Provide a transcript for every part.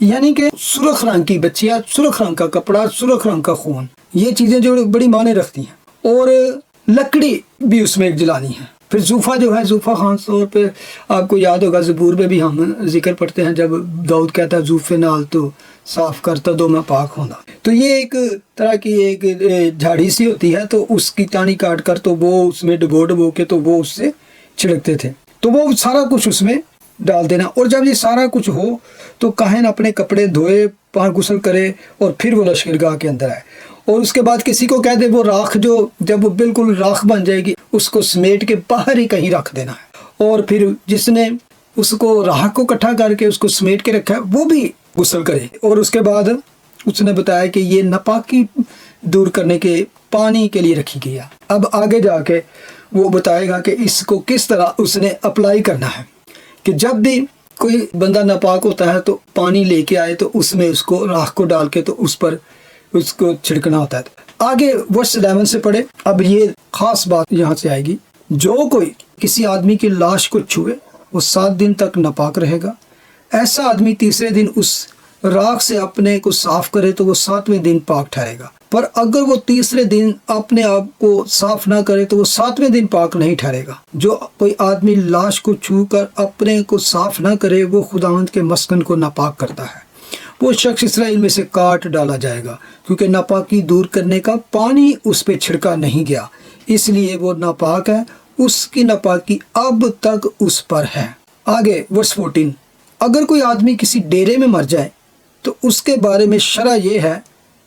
یعنی کہ سرخ رنگ کی بچیاں، سرخ رنگ کا کپڑا، سرخ رنگ کا خون، یہ چیزیں جو بڑی معنی رکھتی ہیں، اور لکڑی بھی اس میں ایک جلانی ہے۔ پھر زوفہ جو ہے، زوفہ خاص طور پہ آپ کو یاد ہوگا زبور میں بھی ہم ذکر پڑھتے ہیں، جب داؤد کہتا ہے زوفے نال تو صاف کرتا دو میں پاک ہونا، تو یہ ایک طرح کی ایک جھاڑی سی ہوتی ہے، تو اس کی ٹہنی کاٹ کر تو وہ اس میں ڈبو کے تو وہ اس سے چھڑکتے تھے، تو وہ سارا کچھ اس میں ڈال دینا۔ اور جب یہ سارا کچھ ہو تو کاہن اپنے کپڑے دھوئے، غسل کرے، اور پھر وہ لشکرگاہ کے اندر آئے، اور اس کے بعد کسی کو کہہ دے وہ راکھ جو جب وہ بالکل راکھ بن جائے گی اس کو سمیٹ کے باہر ہی کہیں رکھ دینا ہے، اور پھر جس نے اس کو راکھ کو اکٹھا کر کے اس کو سمیٹ کے رکھا ہے وہ بھی غسل کرے۔ اور اس کے بعد اس نے بتایا کہ یہ ناپاکی دور کرنے کے پانی کے لیے رکھی گئی ہے۔ اب آگے جا کے وہ بتائے گا کہ اس کو کس طرح اس نے اپلائی کرنا ہے، کہ جب بھی کوئی بندہ ناپاک ہوتا ہے تو پانی لے کے آئے تو اس میں اس کو راکھ کو ڈال کے تو اس پر اس کو چھڑکنا ہوتا ہے۔ آگے ورس 11 سے پڑھے۔ اب یہ خاص بات یہاں سے آئے گی، جو کوئی کسی آدمی کی لاش کو چھوئے وہ 7 دن تک ناپاک رہے گا، ایسا آدمی تیسرے دن اس راکھ سے اپنے کو صاف کرے تو وہ 7ویں دن پاک ٹھہرے گا، پر اگر وہ تیسرے دن اپنے آپ کو صاف نہ کرے تو وہ 7ویں دن پاک نہیں ٹھہرے گا۔ جو کوئی آدمی لاش کو چھو کر اپنے کو صاف نہ کرے وہ خداوند کے مسکن کو ناپاک کرتا ہے، وہ شخص اسرائیل میں سے کاٹ ڈالا جائے گا، کیونکہ ناپاکی دور کرنے کا پانی اس پہ چھڑکا نہیں گیا، اس لیے وہ ناپاک ہے، اس کی ناپاکی اب تک اس پر ہے۔ آگے ورس 14، اگر کوئی آدمی کسی ڈیرے میں مر جائے تو اس کے بارے میں شرع یہ ہے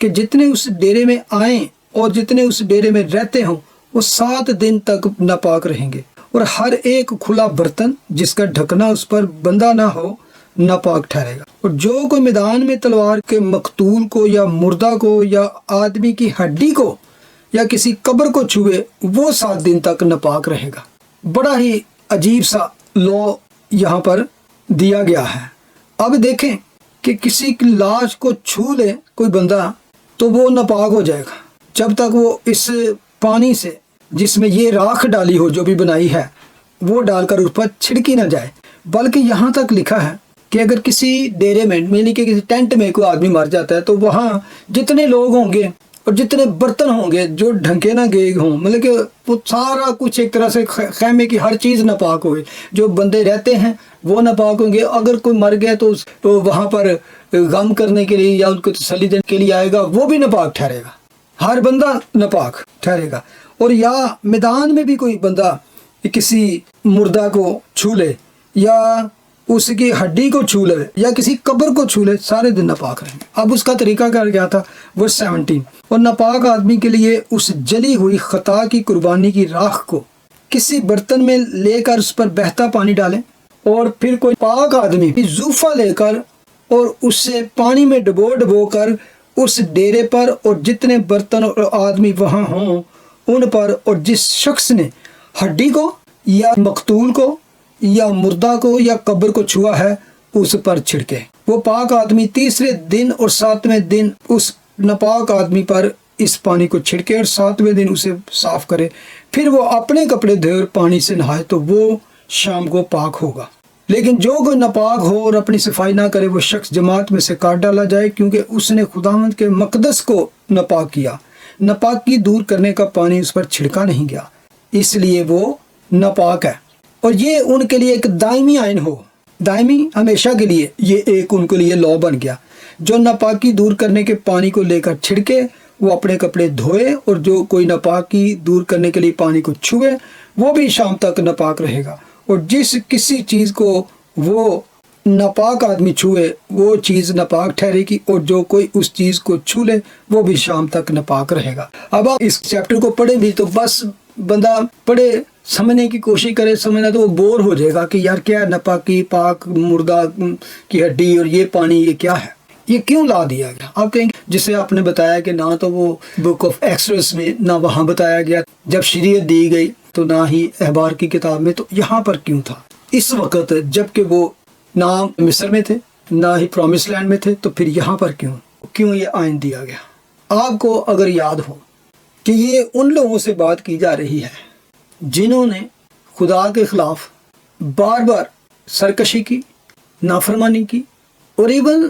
کہ جتنے اس ڈیرے میں آئیں اور جتنے اس ڈیرے میں رہتے ہوں وہ 7 دن تک ناپاک رہیں گے، اور ہر ایک کھلا برتن جس کا ڈھکنا اس پر بندہ نہ ہو ناپاک ٹھہرے گا، اور جو کوئی میدان میں تلوار کے مقتول کو یا مردہ کو یا آدمی کی ہڈی کو یا کسی قبر کو چھوئے وہ 7 دن تک ناپاک رہے گا۔ بڑا ہی عجیب سا لو یہاں پر دیا گیا ہے۔ اب دیکھیں کہ کسی کی لاش کو چھو لے کوئی بندہ تو وہ ناپاک ہو جائے گا جب تک وہ اس پانی سے جس میں یہ راکھ ڈالی ہو جو بھی بنائی ہے وہ ڈال کر اس پر چھڑکی نہ جائے، بلکہ یہاں تک لکھا ہے کہ اگر کسی ڈیرے میں یعنی کہ کسی ٹینٹ میں کوئی آدمی مر جاتا ہے تو وہاں جتنے لوگ ہوں گے اور جتنے برتن ہوں گے جو ڈھنکے نہ گئے ہوں، مطلب کہ وہ سارا کچھ ایک طرح سے خیمے کی ہر چیز ناپاک ہوگی، جو بندے رہتے ہیں وہ ناپاک ہوں گے۔ اگر کوئی مر گیا تو وہاں پر غم کرنے کے لیے یا ان کو تسلی دینے کے لیے آئے گا وہ بھی ناپاک ٹھہرے گا، ہر بندہ ناپاک ٹھہرے گا۔ اور یا میدان میں بھی کوئی بندہ کسی مردہ کو چھو لے یا اس کی ہڈی کو چھو لے یا کسی قبر کو چھو لے، سارے دن ناپاک رہیں گے۔ اب اس کا طریقہ کار کیا تھا؟ ورس 17، اور ناپاک آدمی کے لیے اس جلی ہوئی خطا کی قربانی کی راکھ کو کسی برتن میں لے کر اس پر بہتا پانی ڈالیں، اور پھر کوئی پاک آدمی زوفہ لے کر اور اس سے پانی میں ڈبو کر اس ڈیرے پر اور جتنے برتن اور آدمی وہاں ہوں ان پر، اور جس شخص نے ہڈی کو یا مقتول کو یا مردہ کو یا قبر کو چھوا ہے اس پر چھڑکے۔ وہ پاک آدمی تیسرے دن اور 7ویں دن اس ناپاک آدمی پر اس پانی کو چھڑکے اور 7ویں دن اسے صاف کرے، پھر وہ اپنے کپڑے دھوئے اور پانی سے نہائے تو وہ شام کو پاک ہوگا۔ لیکن جو کوئی ناپاک ہو اور اپنی صفائی نہ کرے وہ شخص جماعت میں سے کاٹ ڈالا جائے، کیونکہ اس نے خداوند کے مقدس کو ناپاک کیا، ناپاکی دور کرنے کا پانی اس پر چھڑکا نہیں گیا، اس لیے وہ ناپاک ہے۔ اور یہ ان کے لیے ایک دائمی آئین ہو، دائمی ہمیشہ کے لیے یہ ایک ان کے لیے لا بن گیا، جو ناپاکی دور کرنے کے پانی کو لے کر چھڑکے وہ اپنے کپڑے دھوئے، اور جو کوئی ناپاکی دور کرنے کے لیے پانی کو چھوئے وہ بھی شام تک ناپاک رہے گا۔ اور جس کسی چیز کو وہ ناپاک آدمی چھوئے وہ چیز ناپاک ٹھہرے گی، اور جو کوئی اس چیز کو چھو لے وہ بھی شام تک ناپاک رہے گا۔ اب آپ اس چیپٹر کو پڑھیں بھی تو بس بندہ پڑھے سمجھنے کی کوشش کرے، سمجھنا تو وہ بور ہو جائے گا کہ یار کیا ناپاکی، پاک مردہ کی ہڈی اور یہ پانی یہ کیا ہے، یہ کیوں لا دیا گیا؟ آپ کہیں گے جسے آپ نے بتایا کہ نہ تو وہ بک آف ایکسڈس میں نہ وہاں بتایا گیا، جب شریعت دی گئی تو نہ ہی احبار کی کتاب میں، تو یہاں پر کیوں تھا اس وقت جب کہ وہ نہ مصر میں تھے نہ ہی پرومس لینڈ میں تھے، تو پھر یہاں پر کیوں یہ آئین دیا گیا؟ آپ کو اگر یاد ہو کہ یہ ان لوگوں سے بات کی جا رہی ہے جنہوں نے خدا کے خلاف بار بار سرکشی کی، نافرمانی کی، اور ایون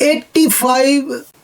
85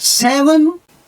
7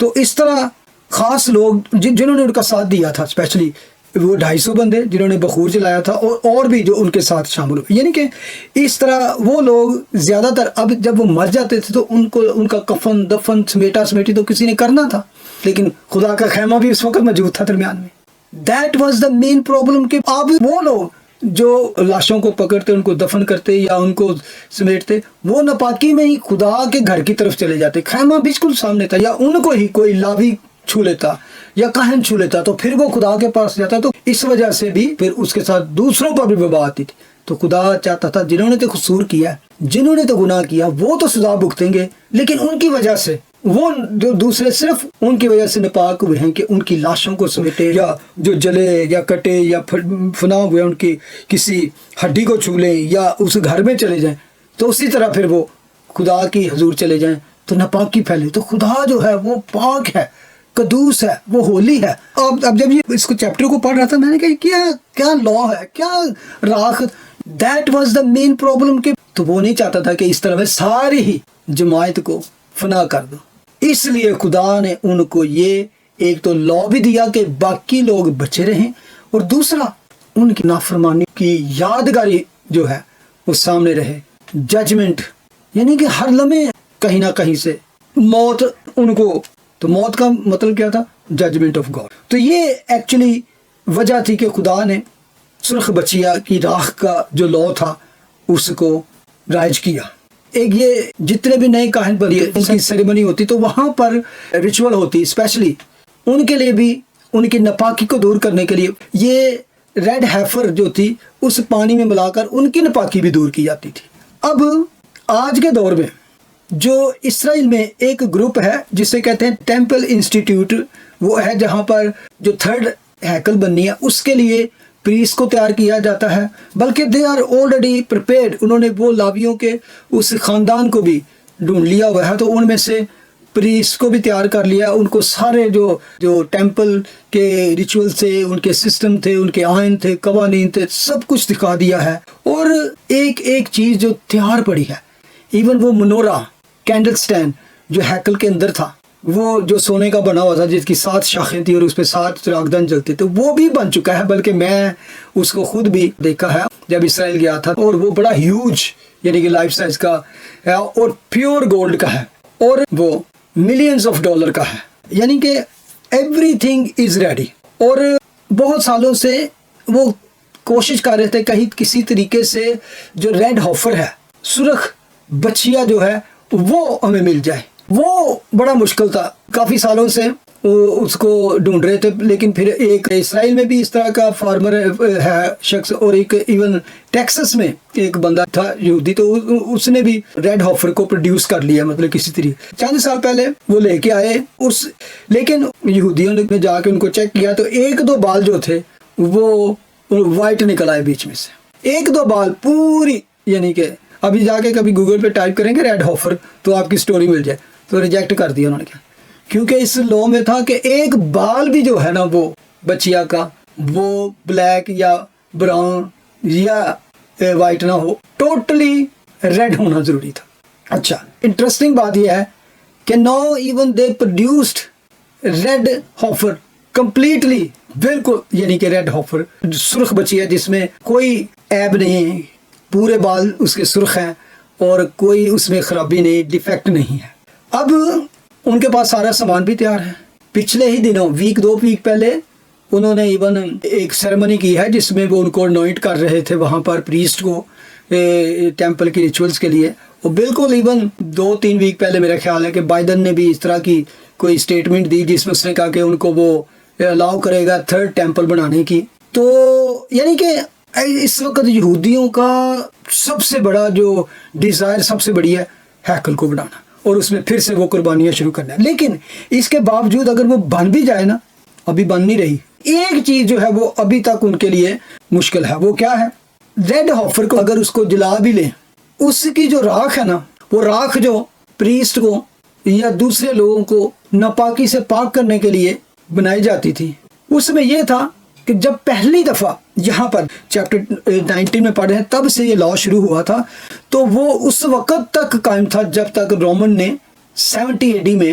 تو اس طرح خاص لوگ جنہوں نے ان کا ساتھ دیا تھا، اسپیشلی وہ 250 بندے جنہوں نے بخور جلایا تھا، اور بھی جو ان کے ساتھ شامل ہوئے، یعنی کہ اس طرح وہ لوگ زیادہ تر اب جب وہ مر جاتے تھے تو ان کا کفن دفن سمیٹا سمیٹی تو کسی نے کرنا تھا، لیکن خدا کا خیمہ بھی اس وقت موجود تھا درمیان میں. That was the main problem کہ اب وہ لوگ جو لاشوں کو پکڑتے ان کو دفن کرتے یا ان کو سمیٹتے، وہ ناپاکی میں ہی خدا کے گھر کی طرف چلے جاتے. خیمہ بالکل سامنے تھا، یا ان کو ہی کوئی لاوی چھو لیتا یا کاہن چھو لیتا تو پھر وہ خدا کے پاس جاتا. تو اس وجہ سے بھی پھر اس کے ساتھ دوسروں پر بھی وبا آتی تھی. تو خدا چاہتا تھا جنہوں نے تو قصور کیا، جنہوں نے تو گناہ کیا، وہ تو سزا بھگتیں گے، لیکن ان کی وجہ سے وہ جو دوسرے صرف ان کی وجہ سے ناپاک ہوئے ہیں کہ ان کی لاشوں کو سمیٹے یا جو جلے یا کٹے یا فنا ہوئے ان کی کسی ہڈی کو چھو لیں یا اس گھر میں چلے جائیں، تو اسی طرح پھر وہ خدا کی حضور چلے جائیں تو ناپاکی پھیلے. تو خدا جو ہے وہ پاک ہے، قدوس ہے، وہ ہولی ہے. اب جب یہ اس کو چیپٹر کو پڑھ رہا تھا میں نے کہا کیا لا ہے، کیا راکھ. That was the main problem کہ تو وہ نہیں چاہتا تھا کہ اس طرح میں ساری ہی جماعت کو فنا کر دو. اس لیے خدا نے ان کو یہ ایک تو لا بھی دیا کہ باقی لوگ بچے رہیں، اور دوسرا ان کی نافرمانی کی یادگاری جو ہے وہ سامنے رہے. ججمنٹ یعنی کہ ہر لمحے کہیں نہ کہیں سے موت ان کو، تو موت کا مطلب کیا تھا؟ Judgment of God. تو یہ ایکچولی وجہ تھی کہ خدا نے سرخ بچیا کی راکھ کا جو لا تھا اس کو رائج کیا. ایک یہ جتنے بھی نئے کاہن بنتے ان کی سیریمنی ہوتی تو وہاں پر ریچول ہوتی، اسپیشلی ان کے لیے بھی ان کی ناپاکی کو دور کرنے کے لیے یہ ریڈ ہیفر جو تھی اس پانی میں ملا کر ان کی ناپاکی بھی دور کی جاتی تھی. اب آج کے دور میں جو اسرائیل میں ایک گروپ ہے جسے کہتے ہیں ٹیمپل انسٹیٹیوٹ، وہ ہے جہاں پر جو تھرڈ ہیکل بننی ہے اس کے لیے پریس کو تیار کیا جاتا ہے، بلکہ دے آر آلریڈی پریپیئرڈ. انہوں نے وہ لاویوں کے اس خاندان کو بھی ڈھونڈ لیا ہوا ہے، تو ان میں سے پریس کو بھی تیار کر لیا. ان کو سارے جو ٹیمپل کے ریچول تھے، ان کے سسٹم تھے، ان کے آئین تھے، قوانین تھے، سب کچھ دکھا دیا ہے. اور ایک ایک چیز جو تیار پڑی ہے، ایون وہ منورہ کینڈل سٹینڈ جو ہیکل کے اندر تھا، وہ جو سونے کا بنا ہوا تھا جس کی 7 شاخیں تھی اور اس پہ 7 چراغدان جلتے تھے، وہ بھی بن چکا ہے. بلکہ میں اس کو خود بھی دیکھا ہے جب اسرائیل گیا تھا، اور وہ بڑا ہیوج یعنی کہ لائف سائز کا ہے اور پیور گولڈ کا ہے، اور وہ ملینز آف ڈالر کا ہے. یعنی کہ ایوری تھنگ از ریڈی. اور بہت سالوں سے وہ کوشش کر رہے تھے کہیں کسی طریقے سے جو ریڈ ہافر ہے، سرخ بچیا جو ہے وہ ہمیں مل جائے. وہ بڑا مشکل تھا، کافی سالوں سے وہ اس کو ڈھونڈ رہے تھے. لیکن پھر ایک اسرائیل میں بھی اس طرح کا فارمر ہے شخص، اور ایک ایون ٹیکسس میں ایک بندہ تھا یہودی، تو اس نے بھی ریڈ ہافر کو پروڈیوس کر لیا، مطلب کسی طریقے. چند سال پہلے وہ لے کے آئے لیکن یہودیوں نے جا کے ان کو چیک کیا تو 1-2 بال جو تھے وہ وائٹ نکل آئے بیچ میں سے. 1-2 بال پوری، یعنی کہ ابھی جا کے کبھی گوگل پہ ٹائپ کریں گے ریڈ ہافر تو آپ کی سٹوری مل جائے. تو ریجیکٹ کر دیا انہوں نے. کیا؟ کیونکہ اس لا میں تھا کہ ایک بال بھی جو ہے نا وہ بچیا کا وہ بلیک یا براؤن یا وائٹ نہ ہو، ٹوٹلی ریڈ ہونا ضروری تھا. اچھا، انٹرسٹنگ بات یہ ہے کہ no even they produced red heifer completely, بالکل، یعنی کہ ریڈ ہافر سرخ بچیا جس میں کوئی عیب نہیں، پورے بال اس کے سرخ ہیں اور کوئی اس میں خرابی نہیں، ڈیفیکٹ نہیں ہے. اب ان کے پاس سارا سامان بھی تیار ہے. پچھلے ہی دنوں 2 ویک پہلے انہوں نے ایون ایک سیریمنی کی ہے جس میں وہ ان کو انوائنٹ کر رہے تھے وہاں پر پریسٹ کو ٹیمپل کی ریچولز کے لیے. اور بالکل ایون 2-3 ویک پہلے میرا خیال ہے کہ بائیڈن نے بھی اس طرح کی کوئی اسٹیٹمنٹ دی جس میں اس نے کہا کہ ان کو وہ الاؤ کرے گا 3rd ٹیمپل بنانے کی. تو یعنی کہ اس وقت یہودیوں کا سب سے بڑا جو ڈیزائر، سب سے بڑی ہے ہیکل کو بنانا اور اس میں پھر سے وہ قربانیاں شروع کرنا ہے. لیکن اس کے باوجود اگر وہ بن بھی جائے نا، ابھی بن نہیں رہی. ایک چیز جو ہے وہ ابھی تک ان کے لیے مشکل ہے، وہ کیا ہے؟ ریڈ ہافر کو اگر اس کو جلا بھی لیں، اس کی جو راکھ ہے نا، وہ راکھ جو پریسٹ کو یا دوسرے لوگوں کو ناپاکی سے پاک کرنے کے لیے بنائی جاتی تھی، اس میں یہ تھا کہ جب پہلی دفعہ یہاں پر چیپٹر 19 میں پڑھ رہے ہیں تب سے یہ لا شروع ہوا تھا، تو وہ اس وقت تک قائم تھا جب تک رومن نے 70 AD میں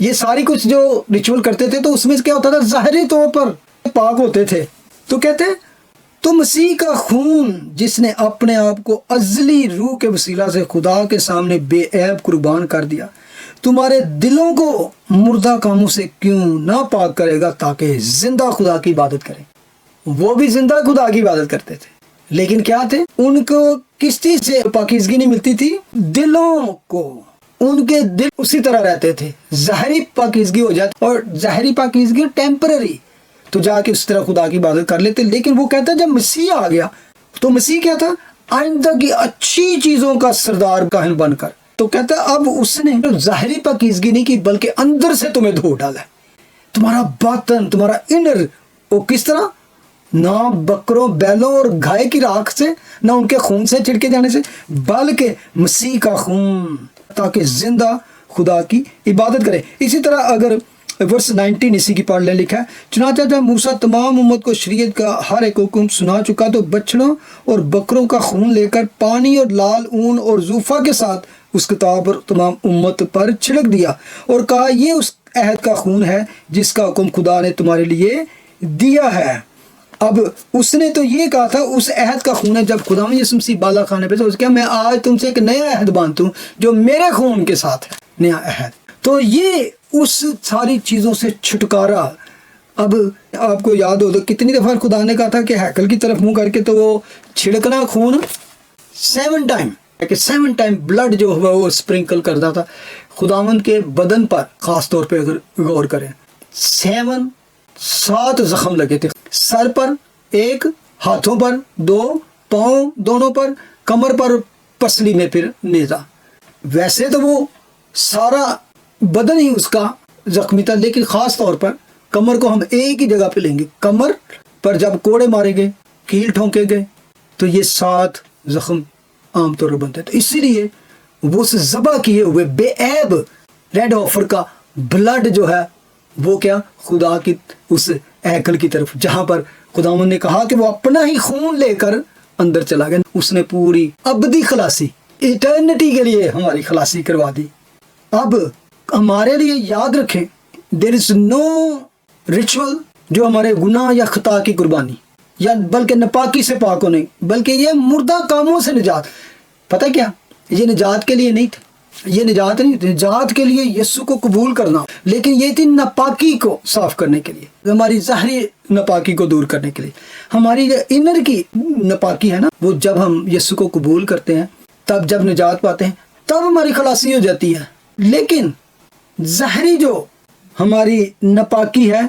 یہ ساری کچھ جو ریچول کرتے تھے تو اس میں کیا ہوتا تھا؟ ظاہری طور پر پاک ہوتے تھے. تو کہتے ہیں تو مسیح کا خون جس نے اپنے آپ کو ازلی روح کے وسیلہ سے خدا کے سامنے بے عیب قربان کر دیا، تمہارے دلوں کو مردہ کاموں سے کیوں نہ پاک کرے گا تاکہ زندہ خدا کی عبادت کریں. وہ بھی زندہ خدا کی عبادت کرتے تھے، لیکن کیا تھے؟ ان کو کس چیز سے پاکیزگی نہیں ملتی تھی؟ دلوں کو. ان کے دل اسی طرح رہتے تھے. ظاہری پاکیزگی ہو جاتی، اور ظاہری پاکیزگی ٹیمپرری، تو جا کے اس طرح خدا کی عبادت کر لیتے. لیکن وہ کہتا ہے جب مسیح آ گیا تو مسیح کیا تھا؟ آئندہ کی اچھی چیزوں کا سردار کاہن بن کر. تو کہتا ہے اب اس نے ظاہری پاکیزگی نہیں کی بلکہ اندر سے تمہیں دھو ڈالا ہے. تمہارا باطن، تمہارا انر، وہ کس طرح؟ نہ بکروں، بیلوں اور گائے کی راکھ سے، نہ ان کے خون سے چھڑکے جانے سے، بلکہ مسیح کا خون، تاکہ زندہ خدا کی عبادت کرے. اسی طرح اگر ورس 19 اسی کی پڑھ لیں، لکھا ہے چنانچہ جب موسیٰ تمام امت کو شریعت کا ہر ایک حکم سنا چکا تو بچڑوں اور بکروں کا خون لے کر پانی اور لال اون اور زوفا کے ساتھ اس کتاب پر تمام امت پر چھڑک دیا اور کہا یہ اس عہد کا خون ہے جس کا حکم خدا نے تمہارے لیے دیا ہے. اب اس نے تو یہ کہا تھا اس عہد کا خون ہے. جب خدا میں یسوع مسیح بالا خانے پہ تو میں آج تم سے ایک نیا عہد باندھتا ہوں جو میرے خون کے ساتھ ہے، نیا عہد. تو یہ اس ساری چیزوں سے چھٹکارا. اب آپ کو یاد ہو تو کتنی دفعہ خدا نے کہا تھا کہ ہیکل کی طرف منہ کر کے تو وہ چھڑکنا خون 7 ٹائم، کہ 7 ٹائم بلڈ جو ہوا وہ اسپرنکل کرتا تھا خداوند کے بدن پر. خاص طور پہ اگر غور کریں 7 زخم لگے تھے، سر پر 1، ہاتھوں پر 2، پاؤں دونوں پر، کمر پر، پسلی میں پھر نیزہ. ویسے تو وہ سارا بدن ہی اس کا زخمی تھا، لیکن خاص طور پر کمر کو ہم ایک ہی جگہ پہ لیں گے. کمر پر جب کوڑے مارے گئے، کیل ٹھونکے گئے تو یہ 7 زخم عام طور پر بنتے. تو اسی لیے وہ اس ذبح کیے ہوئے بے عیب ریڈ آفر کا بلڈ جو ہے وہ کیا؟ خدا کی اس ہیکل کی طرف، جہاں پر خداوند نے کہا کہ وہ اپنا ہی خون لے کر اندر چلا گیا. اس نے پوری ابدی خلاصی، ایٹرنٹی کے لیے ہماری خلاصی کروا دی. اب ہمارے لیے یاد رکھیں دیر از نو ریچول جو ہمارے گناہ یا خطا کی قربانی یا بلکہ ناپاکی سے پاک ہونے، بلکہ یہ مردہ کاموں سے نجات. پتہ کیا؟ یہ نجات کے لیے نہیں تھا، یہ نجات نہیں تھی. نجات کے لیے یسوع کو قبول کرنا، لیکن یہ تھی ناپاکی کو صاف کرنے کے لیے، ہماری ظاہری ناپاکی کو دور کرنے کے لیے. ہماری جو انر کی ناپاکی ہے نا، وہ جب ہم یسوع کو قبول کرتے ہیں، تب جب نجات پاتے ہیں، تب ہماری خلاصی ہو جاتی ہے. لیکن ظاہری جو ہماری ناپاکی ہے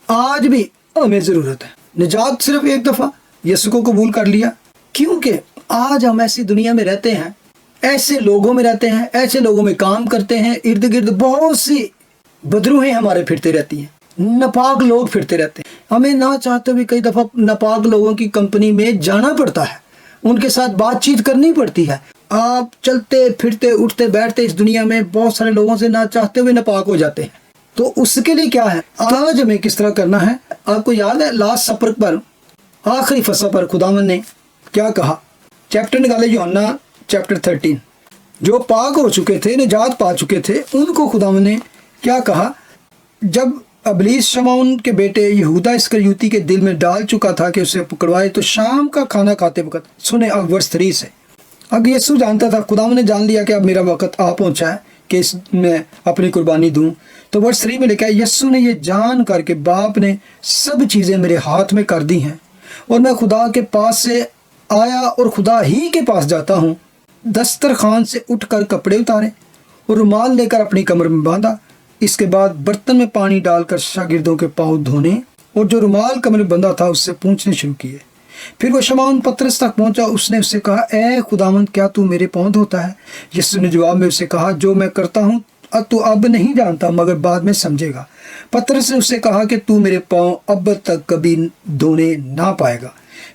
آج بھی ہمیں ضرورت ہے. نجات صرف ایک دفعہ یسوع کو قبول کر لیا، کیونکہ آج ہم ایسی دنیا میں رہتے ہیں، ایسے لوگوں میں رہتے ہیں، ایسے لوگوں میں کام کرتے ہیں، ارد گرد بہت سی بدروہیں ہمارے پھرتے رہتی ہیں، ناپاک لوگ پھرتے رہتے ہیں. ہمیں نہ چاہتے بھی کئی دفعہ ناپاک لوگوں کی کمپنی میں جانا پڑتا ہے، ان کے ساتھ بات چیت کرنی پڑتی ہے. آپ چلتے پھرتے اٹھتے بیٹھتے اس دنیا میں بہت سارے لوگوں سے نہ چاہتے ہوئے ناپاک ہو جاتے ہیں. تو اس کے لیے کیا ہے؟ آج ہمیں کس طرح کرنا ہے؟ آپ کو یاد ہے لاسٹ سپر پر، آخری فصح پر خداوند نے کیا کہا؟ چیپٹر نکالے یوحنا چیپٹر 13. جو پاک ہو چکے تھے، نجات پا چکے تھے، ان کو خداوند نے کیا کہا؟ جب ابلیس شمعون کے بیٹے یہودا اسکریوتی کے دل میں ڈال چکا تھا کہ اسے پکڑوائے، تو شام کا کھانا کھاتے وقت سنیں اب ورس 3 سے. اب یسوع جانتا تھا، خداوند نے جان لیا کہ اب میرا وقت آ پہنچا ہے کہ اس میں اپنی قربانی دوں. تو ورس 3 میں لکھا ہے یسوع نے یہ جان کر کے باپ نے سب چیزیں میرے ہاتھ میں کر دی ہیں اور میں خدا کے پاس سے آیا اور خدا ہی کے پاس جاتا ہوں. دسترخوان سے اٹھ کر کپڑے اتارے اور رومال لے کر اپنی کمر میں باندھا. اس کے بعد برتن میں پانی ڈال کر شاگردوں کے پاؤں دھونے اور جو رومال کمر میں بندھا تھا اس سے پوچھنے شروع کیے. پھر وہ شمعون پترس تک پہنچا. اس نے اس سے کہا اے خداوند کیا تو میرے پاؤں دھوتا ہے؟ یسوع نے جواب میں اسے کہا جو میں کرتا ہوں تو اب نہیں جانتا مگر بعد میں سمجھے گا. پترس نے اس سے کہا کہ تو میرے پاؤں اب تک کبھی دھونے نہ پائے گا.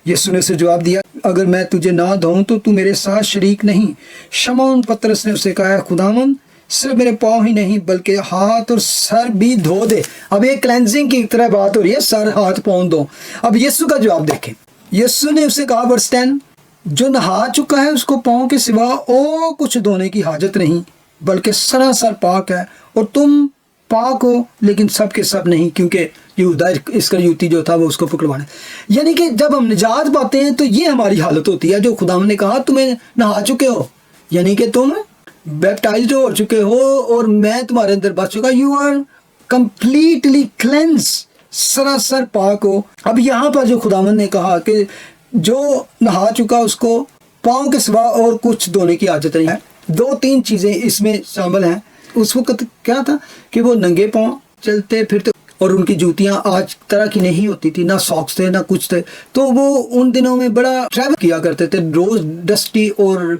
یسوع نے اسے جواب دیا اگر میں تجھے نہ دھوؤں تو میرے ساتھ شریک نہیں. شمعون پترس نے اسے کہا خداوند صرف میرے پاؤں ہی نہیں بلکہ ہاتھ اور سر بھی دھو دے. اب یہ کلینزنگ کی طرح بات ہو رہی ہے، سر ہاتھ پاؤں دو. اب یسوع کا جواب دیکھیں. یسوع نے اسے کہا ورس 10 جو نہا چکا ہے اس کو پاؤں کے سوا اور کچھ دھونے کی حاجت نہیں بلکہ سراسر پاک ہے، اور تم پاک ہو لیکن سب کے سب نہیں، کیونکہ یہودا اسکریوتی جو تھا وہ اس کو پکڑوانا. یعنی کہ جب ہم نجات پاتے ہیں تو یہ ہماری حالت ہوتی ہے جو خدا نے کہا تمہیں نہا چکے ہو، یعنی کہ تم بیپٹائزڈ ہو چکے ہو اور میں تمہارے اندر بس چکا. یو آر کمپلیٹلی کلینس، سراسر پاک ہو. اب یہاں پر جو خداوند نے کہا کہ جو نہا چکا اس کو پاؤں کے سوا اور کچھ دھونے کی حاجت نہیں ہے. 2-3 چیزیں اس میں شامل ہیں. اس وقت کیا تھا کہ وہ ننگے پاؤں چلتے پھرتے، اور ان کی جوتیاں آج طرح کی نہیں ہوتی تھی، نہ ساکس تھے نہ کچھ تھے. تو وہ ان دنوں میں بڑا ٹریول کیا کرتے تھے، روز ڈسٹی اور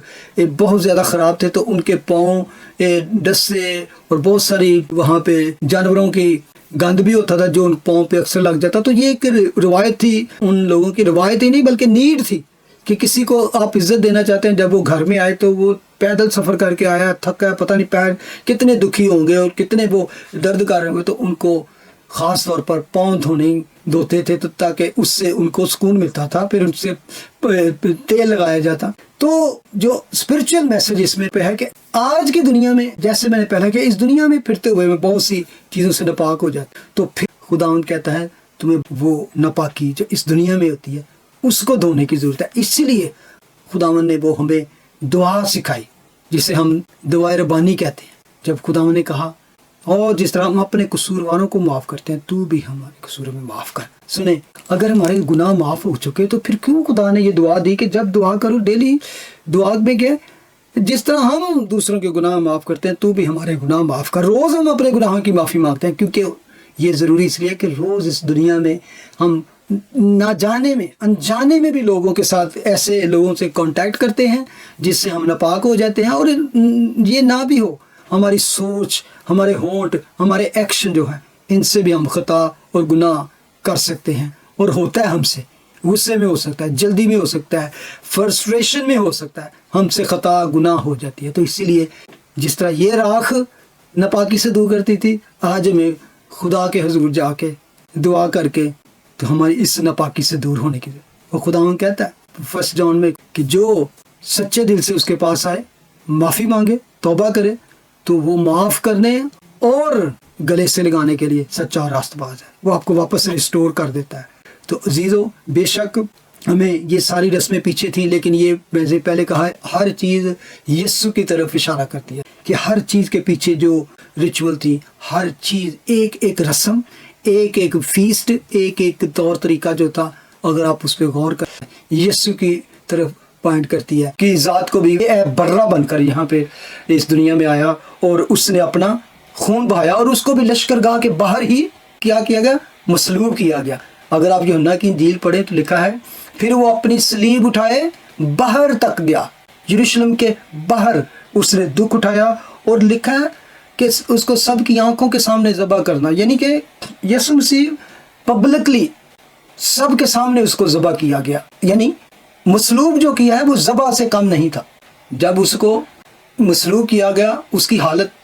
بہت زیادہ خراب تھے. تو ان کے پاؤں ڈسٹ سے اور بہت ساری وہاں پہ جانوروں کی گند بھی ہوتا تھا جو ان پاؤں پہ اکثر لگ جاتا. تو یہ ایک روایت تھی، ان لوگوں کی روایت ہی نہیں بلکہ نیڈ تھی کہ کسی کو آپ عزت دینا چاہتے ہیں. جب وہ گھر میں آئے تو وہ پیدل سفر کر کے آیا، تھکا ہے، پتہ نہیں پیر کتنے دکھی ہوں گے اور کتنے وہ درد کر رہے ہوں گے. تو ان کو خاص طور پر پاؤں دھوتے تھے تو تاکہ اس سے ان کو سکون ملتا تھا. پھر ان سے تیل لگایا جاتا. تو جو اسپرچل میسج اس میں پہ ہے کہ آج کی دنیا میں، جیسے میں نے پہلا کہ اس دنیا میں پھرتے ہوئے میں بہت سی چیزوں سے ناپاک ہو جاتے، تو پھر خداوند کہتا ہے تمہیں وہ ناپاکی جو اس دنیا میں ہوتی ہے اس کو دھونے کی ضرورت ہے. اسی لیے خداوند نے وہ ہمیں دعا سکھائی جسے ہم دعائے ربانی کہتے ہیں. جب خداوند نے کہا اور جس طرح ہم اپنے قصورواروں کو معاف کرتے ہیں تو بھی ہمارے قصوروں میں معاف کر. سنیں، اگر ہمارے گناہ معاف ہو چکے تو پھر کیوں خدا نے یہ دعا دی کہ جب دعا کرو ڈیلی دعا میں کہ جس طرح ہم دوسروں کے گناہ معاف کرتے ہیں تو بھی ہمارے گناہ معاف کر. روز ہم اپنے گناہوں کی معافی مانگتے ہیں کیونکہ یہ ضروری اس لیے کہ روز اس دنیا میں ہم نہ جانے میں انجانے میں بھی لوگوں کے ساتھ ایسے لوگوں سے کانٹیکٹ کرتے ہیں جس سے ہم ناپاک ہو جاتے ہیں. اور یہ نہ بھی ہو، ہماری سوچ، ہمارے ہونٹ، ہمارے ایکشن جو ہیں ان سے بھی ہم خطا اور گناہ کر سکتے ہیں. اور ہوتا ہے ہم سے، غصے میں ہو سکتا ہے، جلدی میں ہو سکتا ہے، فرسٹریشن میں ہو سکتا ہے، ہم سے خطا گناہ ہو جاتی ہے. تو اسی لیے جس طرح یہ راکھ ناپاکی سے دور کرتی تھی، آج ہمیں خدا کے حضور جا کے دعا کر کے تو ہماری اس ناپاکی سے دور ہونے کی. اور خداوند کہتا ہے 1 جون میں کہ جو سچے دل سے اس کے پاس آئے، معافی مانگے، توبہ کرے تو وہ معاف کرنے اور گلے سے لگانے کے لیے سچا اور راست باز ہے. وہ آپ کو واپس ریسٹور کر دیتا ہے. تو عزیزو، بے شک ہمیں یہ ساری رسمیں پیچھے تھیں، لیکن یہ میں نے پہلے کہا ہے ہر چیز یسوع کی طرف اشارہ کرتی ہے کہ ہر چیز کے پیچھے جو ریچول تھی، ہر چیز ایک ایک رسم، ایک ایک فیسٹ، ایک ایک طور طریقہ جو تھا، اگر آپ اس پہ غور کریں یسوع کی طرف پوائنٹ کرتی ہے کہ ذات کو بھی برہ بن کر یہاں پہ اس دنیا میں آیا اور اس نے اپنا خون بہایا اور اس کو بھی لشکرگاہ کے باہر ہی کیا گیا، مصلوب کیا گیا. اگر آپ یوحنا کی انجیل پڑھیں تو لکھا ہے پھر وہ اپنی صلیب اٹھائے باہر تک گیا، یروشلم کے باہر اس نے دکھ اٹھایا. اور لکھا ہے کہ اس کو سب کی آنکھوں کے سامنے ذبح کرنا، یعنی کہ یسوع مسیح پبلکلی سب کے سامنے اس کو ذبح کیا گیا. یعنی مصلوب جو کیا ہے وہ ذبح سے کم نہیں تھا. جب اس کو مصلوب کیا گیا اس کی حالت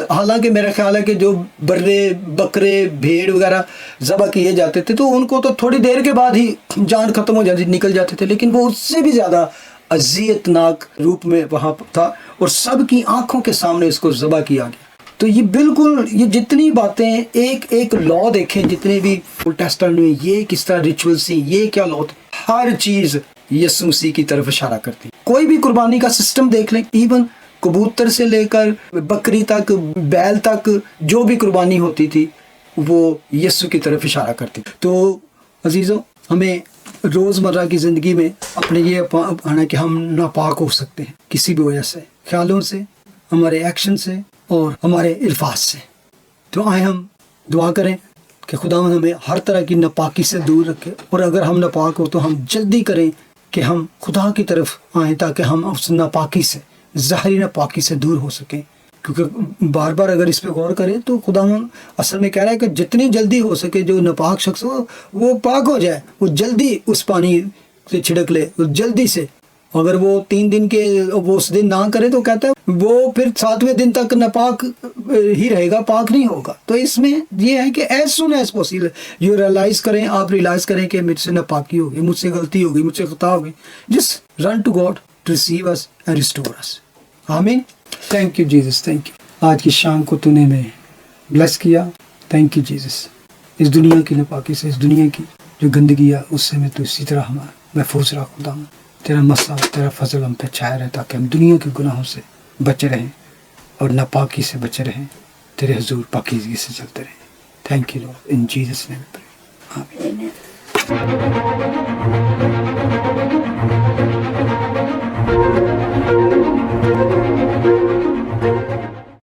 حالانکہ میرا خیال ہے کہ جو برے بکرے بھیڑ وغیرہ ذبح کیے جاتے تھے تو ان کو تو تھوڑی دیر کے بعد ہی جان ختم ہو جاتی، نکل جاتے تھے، لیکن وہ اس سے بھی زیادہ اذیت ناک روپ میں وہاں تھا اور سب کی آنکھوں کے سامنے اس کو ذبح کیا گیا. تو یہ بالکل یہ جتنی باتیں ایک ایک لا دیکھیں، جتنے بھی اولڈ ٹیسٹمنٹ میں یہ کس طرح ریچول سی، یہ کیا لا تھے، ہر چیز یسوع مسیح کی طرف اشارہ کرتی. کوئی بھی قربانی کا سسٹم دیکھ لیں، ایون کبوتر سے لے کر بکری تک، بیل تک، جو بھی قربانی ہوتی تھی وہ یسوع کی طرف اشارہ کرتی. تو عزیزوں، ہمیں روزمرہ کی زندگی میں اپنے یہ آنا کہ ہم ناپاک ہو سکتے ہیں کسی بھی وجہ سے، خیالوں سے، ہمارے ایکشن سے اور ہمارے الفاظ سے. تو آئے ہم دعا کریں کہ خدا ہمیں ہر طرح کی ناپاکی سے دور رکھے، اور اگر ہم ناپاک ہو تو ہم جلدی کریں کہ ہم خدا کی طرف آئیں تاکہ ہم اس ناپاکی سے، ظاہری ناپاکی سے دور ہو سکیں. کیونکہ بار بار اگر اس پہ غور کریں تو خدا اصل میں کہہ رہا ہے کہ جتنی جلدی ہو سکے جو ناپاک شخص ہو وہ پاک ہو جائے، وہ جلدی اس پانی سے چھڑک لے، جلدی سے. اگر وہ 3 دن کے وہ اس دن نہ کرے تو کہتا ہے وہ پھر 7ویں دن تک ناپاک ہی رہے گا، پاک نہیں ہوگا. تو اس میں یہ ہے کہ ایز سون ایز پاسبل یہ آپ ریئلائز کریں کہ مجھ سے ناپاکی ہوگی، مجھ سے غلطی ہوگی، مجھ سے خطا ہوگی. Just run to God to receive us and restore us. آمین. Thank you Jesus, thank you. آج کی شام کو تو نے میں بلیس کیا. Thank you Jesus. اس دنیا کی ناپاکی سے، اس دنیا کی جو گندگی ہے اس سے میں تو اسی طرح ہم محفوظ رکھ خدا ہوں. تیرا مسئلہ، تیرا فضل ہم پہ چھایا رہے تاکہ ہم دنیا کے گناہوں سے بچے رہیں اور ناپاکی سے بچے رہیں، تیرے حضور پاکیزگی سے چلتے رہیں. Thank you lord, in Jesus name آمین.